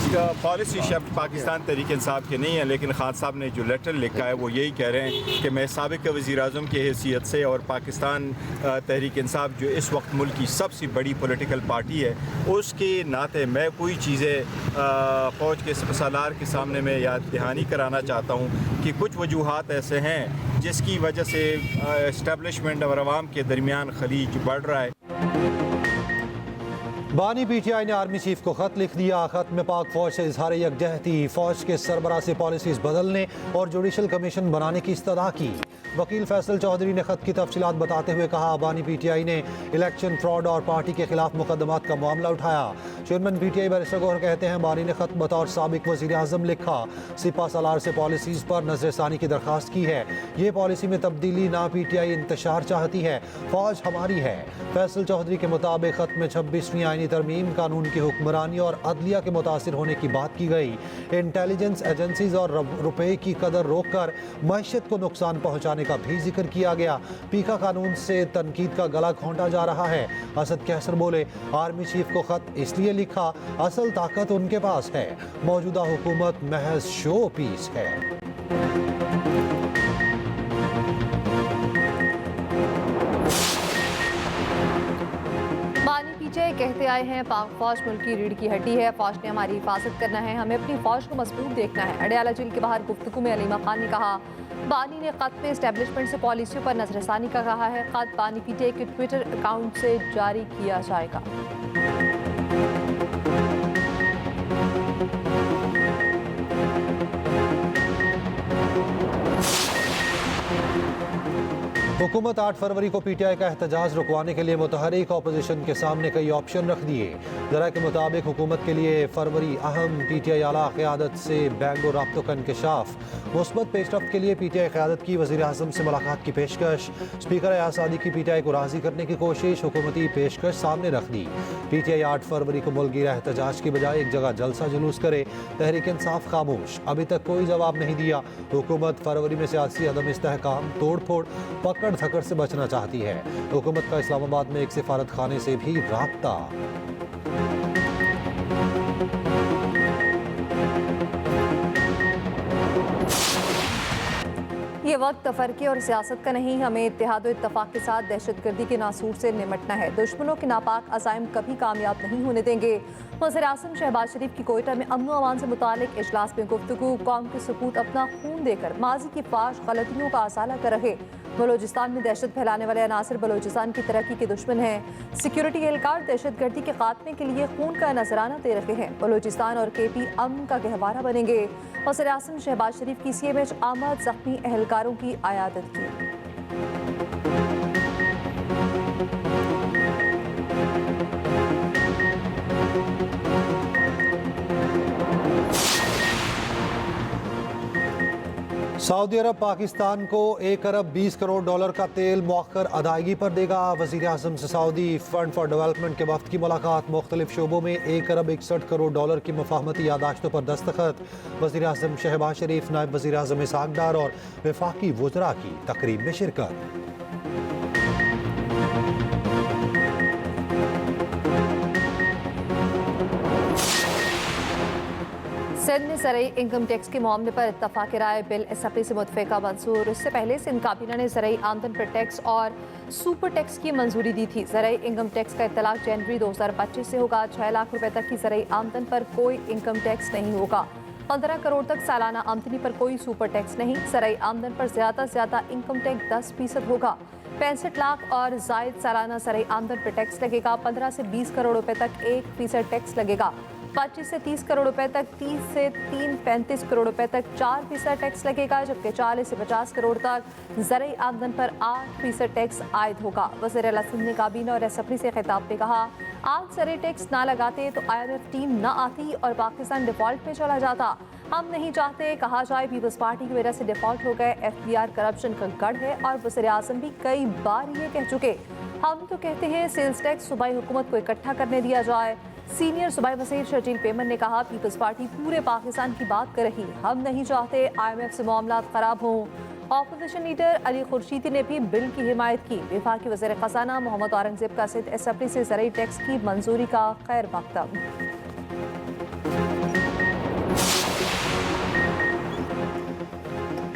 Policy शब्द पाकिस्तान तहरीक इंसाफ के नहीं है, लेकिन खान साहब ने जो लेटर लिखा है वो यही कह रहे हैं कि मैं साबिक़ वज़ीर-ए-आज़म की हैसियत से और पाकिस्तान तहरीक इंसाफ जो इस वक्त मुल्क की सबसे बड़ी पॉलिटिकल पार्टी है उसके नाते मैं कोई चीज़ें फ़ौज के सालार के सामने में याद दहानी कराना चाहता हूँ कि कुछ वजूहात ऐसे हैं जिसकी वजह से इस्टेब्लिशमेंट और अवाम के दरमियान खलीज बढ़ रहा है। बानी पीटीआई ने आर्मी चीफ को खत लिख दिया। खत में पाक फौज से इजहार यकजहती, फौज के सरबराह से पॉलिसीज बदलने और जुडिशल कमीशन बनाने की इस्तदा की। वकील फैसल चौधरी ने खत की तफसीलात बताते हुए कहा, बानी पीटीआई ने इलेक्शन फ्रॉड और पार्टी के खिलाफ मुकदमात का मामला उठाया। चेयरमैन पीटीआई बैरिस्टर गौहर कहते हैं, बानी ने खत बतौर साबिक वज़ीर आज़म लिखा, सिपा सलार से पॉलिसीज पर नजरसानी की दरख्वास्त की है। ये पॉलिसी में तब्दीली ना पीटीआई इंतशार चाहती है, फौज हमारी है। फैसल चौधरी के मुताबिक खत में 26वीं आईनी तरमीम, कानून की हुक्मरानी और अदलिया के मुतासिर होने की बात की गई। इंटेलिजेंस एजेंसीज और रुपए की कदर रोक कर मईशत को नुकसान पहुँचाने का भी जिक्र किया गया। पीका कानून से तनकीद का गला घोंटा जा रहा है। असद कैसर बोले, आर्मी चीफ को खत इसलिए लिखा, असल ताकत उनके पास है, मौजूदा हुकूमत महज शो पीस है। पीटीआई कहते आए हैं, पाक फौज मुल्क की रीढ़ की हड्डी है, फौज ने हमारी हिफाजत करना है, हमें अपनी फौज को मजबूत देखना है। अडयाला जेल के बाहर गुफ्तगू में अलीमा खान ने कहा, बानी ने खत में एस्टेब्लिशमेंट से पॉलिसियों पर नजरसानी का कहा है। खत बानी पीटीआई के ट्विटर अकाउंट से जारी किया जाएगा। हुकूमत 8 फरवरी को पीटीआई का एहतजाज रुकवाने के लिए मुतहरिक अपोजिशन के सामने कई ऑप्शन रख दिए। जरा के मुताबिक हुकूमत के लिए फरवरी अहम, पीटीआई आला क़यादत से बैंक और राब्तों का इंकशाफ। मुस्बत पेशरफ्त के लिए पीटीआई क़यादत की वज़ीर आज़म से मुलाकात की पेशकश। स्पीकर आसादी की पीटीआई को राज़ी करने की कोशिश, हुकूमती पेशकश सामने रख दी। पीटीआई 8 फरवरी को मुल्कगीर एहतजाज की बजाय एक जगह जलसा जुलूस करे, तहरीक इंसाफ खामोश, अभी तक कोई जवाब नहीं दिया। हुकूमत फरवरी में सियासी अदम इस्तेहकाम, तोड़ फोड़, पकड़ धकड़ से बचना चाहती है। हुकूमत का इस्लामाबाद में एक सिफारत खाने से भी राब्ता। ये वक्त तफरके और सियासत का नहीं, हमें इत्तेहाद और इत्तफाक के साथ दहशतगर्दी के नासूर से निमटना है। दुश्मनों के नापाक अज़ाइम कभी कामयाब नहीं होने देंगे। वज़ीर आज़म शहबाज शरीफ की कोयटा में अमन अमान से मुतालिक इजलास में गुफ्तगू, कौम के सपूत अपना खून देकर माजी की फाश गलतियों का असाला कर रहे। बलोचिस्तान में दहशत फैलाने वाले अनासर बलोचिस्तान की तरक्की के दुश्मन हैं। सिक्योरिटी एहलकार दहशतगर्दी के खात्मे के लिए खून का नजराना दे रहे हैं। बलोचिस्तान और केपी अमन का गहवारा बनेंगे। वज़ीर आज़म शहबाज शरीफ की सीएमएच आमद जख्मी एहलकारों की आयादत की। सऊदी अरब पाकिस्तान को 1 अरब 20 करोड़ डॉलर का तेल मौखर अदायगी पर देगा। वज़ीर आज़म से सऊदी फंड फॉर डेवलपमेंट के वफ्द की मुलाकात। मुख्तलिफ शोबों में 1 अरब 61 करोड़ डॉलर की मुफाहमती यादाश्तों पर दस्तखत। वज़ीर आज़म शहबाज शरीफ, नायब वज़ीर आज़म इसहाक डार और वफाकी वज़रा की तकरीब में शिरकत। सिंध में ज़रई इनकम टैक्स के मामले पर इत्तफाक राय, बिल असम्बली से मुतफ़िका मंजूर। इससे पहले सिंध काबीना ने ज़रई आमदन पर टैक्स और सुपर टैक्स की मंजूरी दी थी। ज़रई इनकम टैक्स का इत्तलाक जनवरी 2025 से होगा। 6 लाख रुपए तक की ज़रई आमदन पर कोई इनकम टैक्स नहीं होगा। 15 करोड़ तक सालाना आमदनी पर कोई सुपर टैक्स नहीं। ज़रई आमदन पर ज़्यादा से ज़्यादा इनकम टैक्स 10% होगा। 65 लाख और जायद सालाना ज़रई आमदन पर टैक्स लगेगा। 15 से 20 करोड़ रुपए तक 1% टैक्स लगेगा। 25 से 30 करोड़ रुपए तक 30 से 35 करोड़ रुपए तक 4% टैक्स लगेगा, जबकि 40 से 50 करोड़ तक ज़रई आमदन पर 8% टैक्स आयद होगा। वज़ीर आला सिंध ने काबीना और असम्बली से खिताब में कहा, आज ज़रई टैक्स ना लगाते तो IMF टीम ना आती और पाकिस्तान डिफ़ॉल्ट में चला जाता। हम नहीं चाहते कहा जाए पीपल्स पार्टी की वजह से डिफ़ॉल्ट हो गए। FBR करप्शन का गढ़ है और वज़ीर आज़म भी कई बार ये कह चुके। हम तो कहते हैं सेल्स टैक्स सूबाई हुकूमत को इकट्ठा करने दिया जाए। सीनियर सूबाई वज़ीर शर्जील पेमन ने कहा, पीपल्स पार्टी पूरे पाकिस्तान की बात कर रही, हम नहीं चाहते IMF से मामला ख़राब हों। ऑपोजिशन लीडर अली खुर्शीदी ने भी बिल की हिमायत की। वफाकी वज़ीर ख़ज़ाना मोहम्मद औरंगज़ेब का सिंध असम्बली से ज़रई टैक्स की मंजूरी का खैर मकदम।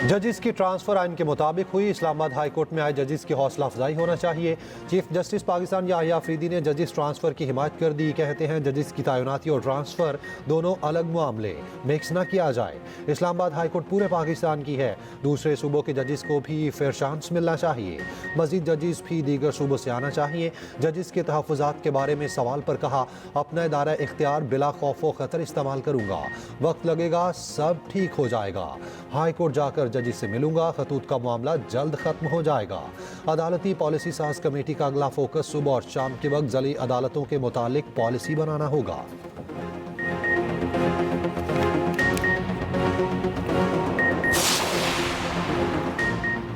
जजिस की ट्रांसफर आइन के मुताबिक हुई। इस्लामाबाद हाई कोर्ट में आए जजिस की हौसला अफजाई होना चाहिए। चीफ जस्टिस पाकिस्तान याहिया अफरीदी ने जजिस ट्रांसफर की हिमायत कर दी। कहते हैं जजिस की तैनाती और ट्रांसफर दोनों अलग मामले, मिक्स ना किया जाए। इस्लामाबाद हाई कोर्ट पूरे पाकिस्तान की है, दूसरे सूबों के जजिस को भी फेयर चांस मिलना चाहिए। मजीद जजिस भी दीगर सूबों से आना चाहिए। जजिस के तहफ़्फ़ुज़ात के बारे में सवाल पर कहा, अपना दायरा इख्तियार बिला खौफ व खतर इस्तेमाल करूंगा, वक्त लगेगा, सब ठीक हो जाएगा। हाई कोर्ट जाकर जजिस से मिलूंगा, खतूत का मामला जल्द खत्म हो जाएगा। अदालती पॉलिसी साज कमेटी का अगला फोकस सुबह और शाम के वक्त जली अदालतों के मुतालिक पॉलिसी बनाना होगा।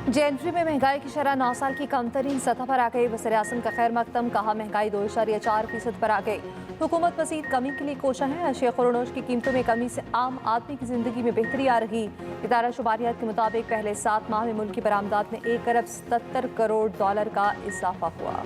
जनवरी में महंगाई की शरह 9 साल की कम तरीन सतह पर आ गई। वज़ीर-ए-आज़म का खैर मकदम, कहा महंगाई 2.4% पर आ गई। हुकूमत मज़ीद कमी के लिए कोशा है। अशिया खुरोनोश की कीमतों में कमी से आम आदमी की जिंदगी में बेहतरी आ रही। इदारा शुमारियात के मुताबिक पहले 7 माह में मुल्क की बरामदात में $1 अरब 77 करोड़ का इजाफा हुआ।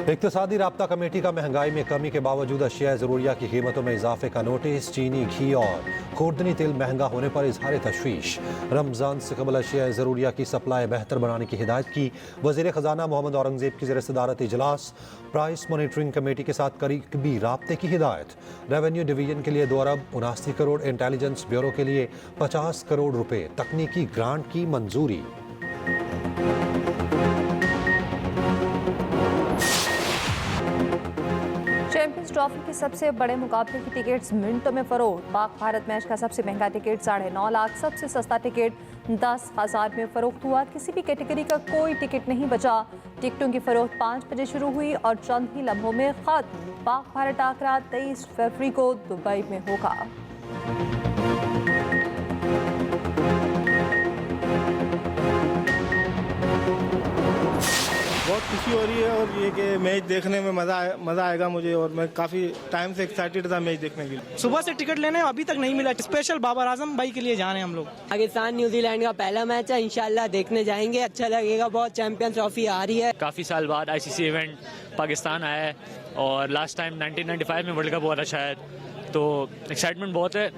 इक़्तिसादी राब्ता कमेटी का महंगाई में कमी के बावजूद अशिया ज़रूरिया की कीमतों में इजाफे का नोटिस। चीनी, घी और खुर्दनी तेल महंगा होने पर इजहार तशवीश। रमज़ान से कबल अशिया ज़रूरिया की सप्लाई बेहतर बनाने की हिदायत की। वज़ीर ख़जाना मोहम्मद औरंगज़ेब की ज़ेर-ए-सदारत इजलास। प्राइस मॉनिटरिंग कमेटी के साथ करीबी राब्ते की हिदायत। रेवेन्यू डिवीजन के लिए 2 अरब 79 करोड़, इंटेलिजेंस ब्यूरो के लिए 50 करोड़ रुपए तकनीकी ग्रांट की मंजूरी। चैंपियंस ट्रॉफी के सबसे बड़े मुकाबले की टिकट्स मिनटों में फरोख्त। पाक भारत मैच का सबसे महंगा टिकट 9.5 लाख, सबसे सस्ता टिकट 10,000 में फरोख्त हुआ। किसी भी कैटेगरी का कोई टिकट नहीं बचा। टिकटों की फरोख्त 5 बजे शुरू हुई और चंद ही लम्हों में खत्म। पाक भारत टाकरा 23 फरवरी को दुबई में होगा। बहुत खुशी हो रही है और ये कि मैच देखने में मज़ा आएगा मुझे, और मैं काफ़ी टाइम से एक्साइटेड था मैच देखने के लिए। सुबह से टिकट लेने अभी तक नहीं मिला। स्पेशल बाबर आजम भाई के लिए जा रहे हैं हम लोग। पाकिस्तान न्यूजीलैंड का पहला मैच है, इंशाल्लाह देखने जाएंगे, अच्छा लगेगा बहुत। चैंपियंस ट्रॉफी आ रही है। काफ़ी साल बाद आईसीसी इवेंट पाकिस्तान आया है और लास्ट टाइम 1995 में वर्ल्ड कप हुआ था शायद, तो एक्साइटमेंट बहुत है।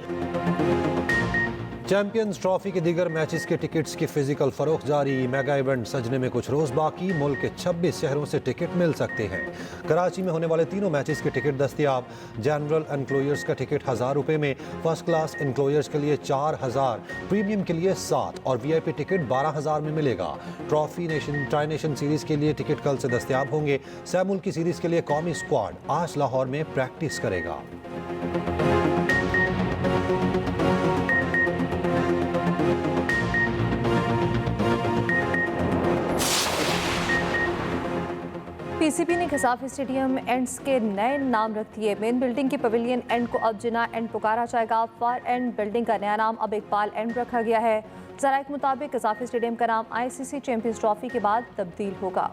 चैंपियंस ट्रॉफी के दीगर मैचेस के टिकट्स की फिजिकल फरोख्त जारी। मेगा इवेंट सजने में कुछ रोज बाकी। मुल्क के 26 शहरों से टिकट मिल सकते हैं। कराची में होने वाले तीनों मैचेस के टिकट दस्तयाब। जनरल एनक्लोयर्स का टिकट 1000 रुपए में, फर्स्ट क्लास एनक्लोयर्स के लिए 4000, प्रीमियम के लिए 7 और वीआईपी टिकट 12000 में मिलेगा। ट्राई नेशन सीरीज के लिए टिकट कल से दस्तयाब होंगे। सैमुल की सीरीज के लिए कौमी स्क्वाड आज लाहौर में प्रैक्टिस करेगा। पीसीबी ने खसाफी स्टेडियम एंड्स के नए नाम रख दिए। मेन बिल्डिंग के पवेलियन एंड को अब जिना एंड पुकारा जाएगा। फार एंड बिल्डिंग का नया नाम अब इकबाल एंड रखा गया है। ज़राए के मुताबिक खसाफी स्टेडियम का नाम आईसीसी चैंपियंस ट्रॉफी के बाद तब्दील होगा।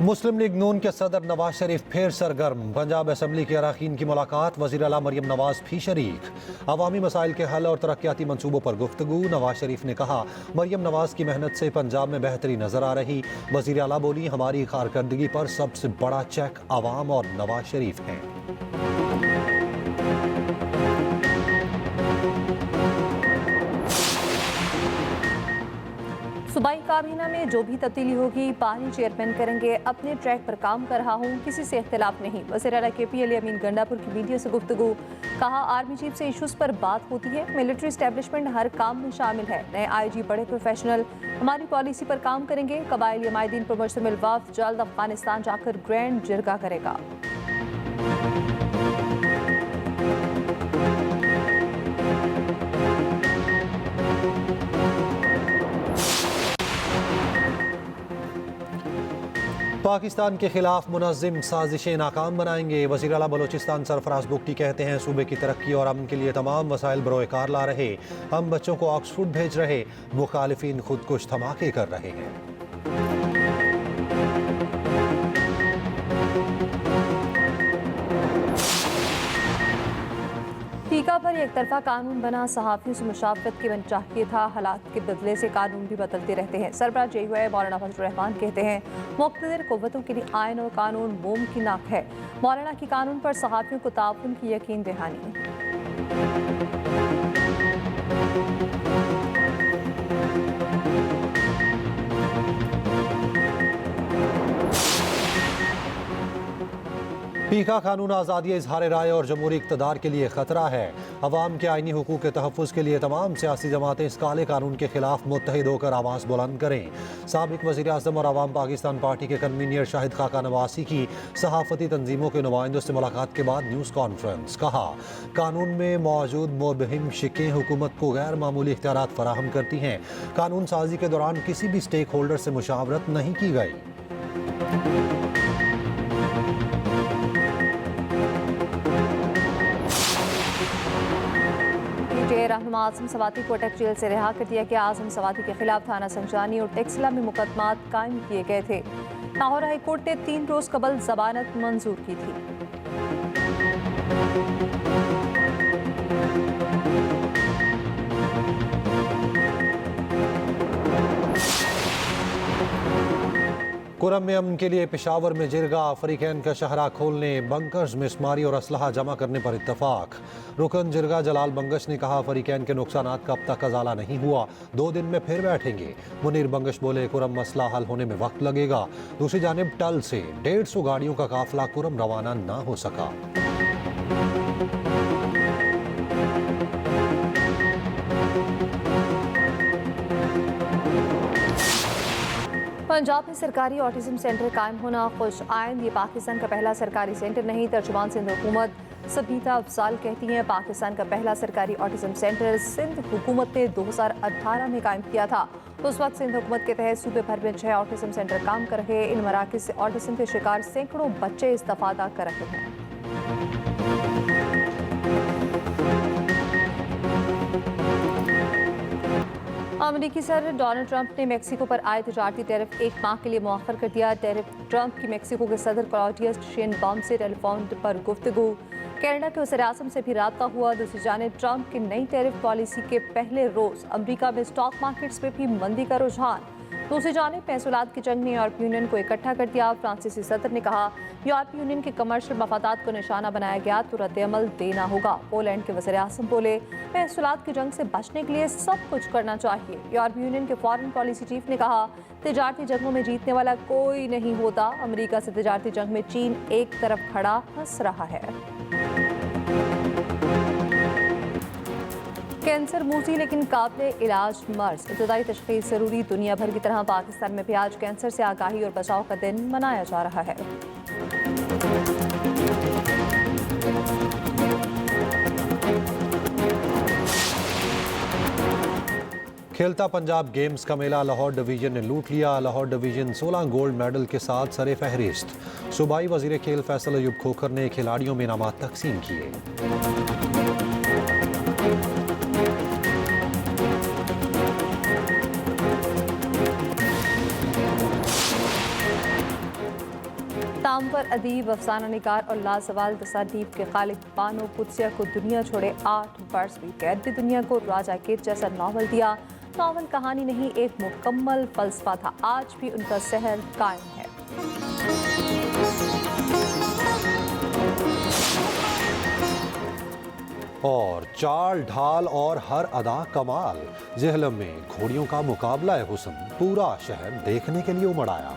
मुस्लिम लीग नून के सदर नवाज शरीफ फिर सरगर्म। पंजाब असम्बली के अरकान की मुलाकात, वज़ीर आला मरियम नवाज भी शरीक। अवामी मसाइल के हल और तरक्याती मंसूबों पर गुफ्तगू। नवाज शरीफ ने कहा, मरियम नवाज की मेहनत से पंजाब में बेहतरी नजर आ रही। वज़ीर आला बोली, हमारी कारकर्दगी पर सबसे बड़ा चेक अवाम और नवाज शरीफ हैं। सूबाई काबीना में जो भी तब्दीली होगी पानी चेयरमैन करेंगे। अपने ट्रैक पर काम कर रहा हूँ, किसी से इख्तिलाफ नहीं। वज़ीर आला KP अली अमीन गंडापुर की मीडिया से गुफ्तगू। कहा, आर्मी चीफ से इशूज़ पर बात होती है। मिलिट्री एस्टेब्लिशमेंट हर काम में शामिल है। नए IG बड़े प्रोफेशनल हमारी पॉलिसी पर काम करेंगे। कबायली अमायदीन पर मुश्तमिल वफ़द जल्द अफगानिस्तान जाकर ग्रैंड जिरगा करेगा। पाकिस्तान के खिलाफ मुनज़्ज़िम साजिशें नाकाम बनाएंगे। वज़ीर आला बलोचिस्तान सरफराज बुगटी कहते हैं, सूबे की तरक्की और अमन के लिए तमाम वसाइल बरोएकार ला रहे। हम बच्चों को ऑक्सफोर्ड भेज रहे, मुखालिफिन खुदकुश धमाके कर रहे हैं। पीका पर एक तरफा कानून बना, सहाफ़ियों से मुशावरत की बन चाहिए था। हालात के बदले से कानून भी बदलते रहते हैं। सरबराह JUI मौलाना फजलुर रहमान कहते हैं, मुक़्तदर क़ुव्वतों के लिए आइन और कानून मोम की नाक है। मौलाना की कानून पर सहाफ़ियों को ताउन की यकीन दहानी। पीका कानून आज़ादी इजहार राय और जमहूरी इक़्तिदार के लिए ख़तरा है। अवाम के आइनी हुकूक़ के तहफ़्फ़ुज़ के लिए तमाम सियासी जमातें इस काले कानून के खिलाफ मुत्तहिद होकर आवाज़ बुलंद करें। साबिक़ वज़ीर आज़म और अवाम पाकिस्तान पार्टी के कन्वीनर शाहिद खाका नवासी की सहाफ़ती तंजीमों के नुमाइंदों से मुलाकात के बाद न्यूज़ कॉन्फ्रेंस। कहा, कानून में मौजूद मुबहिम शिकें हुकूमत को गैर मामूली इख्तियारात फराहम करती हैं। कानून साजी के दौरान किसी भी स्टेक होल्डर से मुशावरत नहीं की गई। रहनुमा आज़म सवाती को अटक जेल से रिहा कर दिया गया। आज़म सवाती के खिलाफ थाना संजानी और टेक्सला में मुकदमात कायम किए गए थे। लाहौर हाई कोर्ट ने 3 रोज कबल जमानत मंजूर की थी। कुरम में अमन के लिए पेशावर में जिरगा, अफ्रीकैन का शहरा खोलने, बंकर्स में स्मारी और असलहा जमा करने पर इत्तफाक। रुकन जिरगा जलाल बंगश ने कहा, अफ्रीकैन के नुकसानात का अब तक अजाला नहीं हुआ, 2 दिन में फिर बैठेंगे। मुनीर बंगश बोले, कुरम मसला हल होने में वक्त लगेगा। दूसरी जानिब टल से 150 गाड़ियों का काफिला कुरम रवाना न हो सका। पंजाब में सरकारी ऑटिज्म सेंटर कायम होना खुश आइंद। ये पाकिस्तान का पहला सरकारी सेंटर नहीं। तर्जुमान सिंध हुकूमत सबीता अफजाल कहती हैं, पाकिस्तान का पहला सरकारी ऑटिज्म सेंटर सिंध हुकूमत ने 2018 में कायम किया था। उस वक्त सिंध हुकूमत के तहत सूबे भर में 6 ऑटिज्म सेंटर काम कर रहे। इन मराकज़ से ऑटिज्म के शिकार सैकड़ों बच्चे इस्तेफादा कर रहे हैं। अमेरिकी सदर डोनाल्ड ट्रंप ने मेक्सिको पर आए तजारती टैरिफ 1 माह के लिए मुअख्खर कर दिया। टैरिफ ट्रंप की मेक्सिको के सदर क्लॉडिया शेनबाउम से टेलीफोन पर गुफ्तगू। कनाडा के वज़ीर-ए-आज़म से भी राब्ता हुआ। दूसरी जानिब ट्रंप की नई टैरिफ पॉलिसी के पहले रोज़ अमरीका में स्टॉक मार्केट्स में भी मंदी का रुझान। दूसरी जानिब महसूलात की जंग ने यूरोपीय यूनियन को इकट्ठा कर दिया। फ्रांसीसी सदर ने कहा, यूरोपीय यूनियन के कमर्शियल मफादात को निशाना बनाया गया तो रद्द-ए-अमल देना होगा। पोलैंड के वज़ीर-ए-आज़म बोले, महसूलात की जंग से बचने के लिए सब कुछ करना चाहिए। यूरोपीय यूनियन के फॉरेन पॉलिसी चीफ ने कहा, तिजारती जंगों में जीतने वाला कोई नहीं होता। अमेरिका से तिजारती जंग में चीन एक तरफ खड़ा हंस रहा है। कैंसर मूजी लेकिन काबिल इलाज मर्ज, इब्तदाई तशख़ीस ज़रूरी। दुनिया भर की तरह पाकिस्तान में भी आज कैंसर से आगाही और बचाव का दिन मनाया जा रहा है। खेलता पंजाब गेम्स का मेला लाहौर डिवीजन ने लूट लिया। लाहौर डिवीजन 16 गोल्ड मेडल के साथ सरे फहरिस्त। सूबाई वज़ीर खेल फैसल अयूब खोखर ने खिलाड़ियों में इनामात तकसीम किए। तामवर अदीब, अफसाना निगार और लाजवाल तसानीफ के खालिक बानो कुदसिया को दुनिया छोड़े 8 वर्ष बीत गए। भी दुनिया को राजा केत जैसा नावल दिया। नावल कहानी नहीं, एक मुकम्मल फलसफा था। आज भी उनका सहर कायम है। और चाल ढाल और हर अदा कमाल, जेहलम में घोड़ियों का मुकाबला हुस्न, पूरा शहर देखने के लिए उमड़ आया।